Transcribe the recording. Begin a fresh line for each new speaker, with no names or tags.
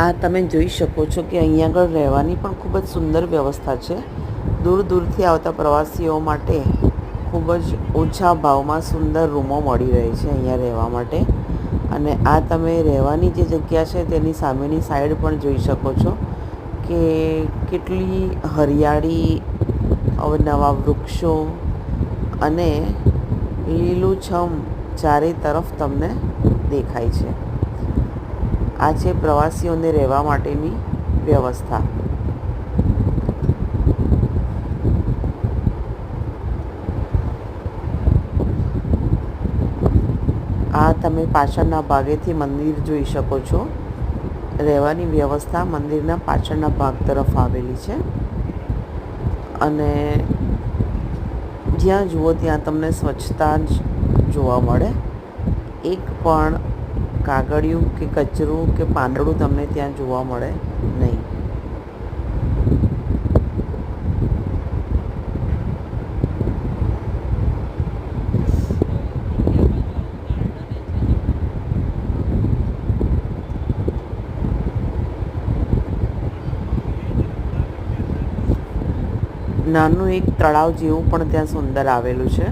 આ તમે જોઈ શકો છો કે અહીંયા આગળ રહેવાની પણ ખૂબ જ સુંદર વ્યવસ્થા છે. દૂર દૂરથી આવતા પ્રવાસીઓ માટે ખૂબ જ ઓછા ભાવમાં સુંદર રૂમો મળી રહે છે અહીંયા રહેવા માટે. અને આ તમે રહેવાની જે જગ્યા છે તેની સામેની સાઈડ પણ જોઈ શકો છો કે કેટલી હરિયાળી, અવનવા વૃક્ષો અને લીલુંછમ ચારે તરફ તમને દેખાય છે. આ છે પ્રવાસીઓને રહેવા માટેની વ્યવસ્થા. આ તમે પાછળના ભાગેથી મંદિર જોઈ શકો છો. રહેવાની વ્યવસ્થા મંદિરના પાછળના ભાગ તરફ આવેલી છે અને જ્યાં જુઓ ત્યાં તમને સ્વચ્છતા જ જોવા મળે. એક પણ કાગળિયું કે કચરું કે પાંદડું તમને ત્યાં જોવા મળે નહીં. નાનું એક તળાવ જેવું પણ ત્યાં સુંદર આવેલું છે.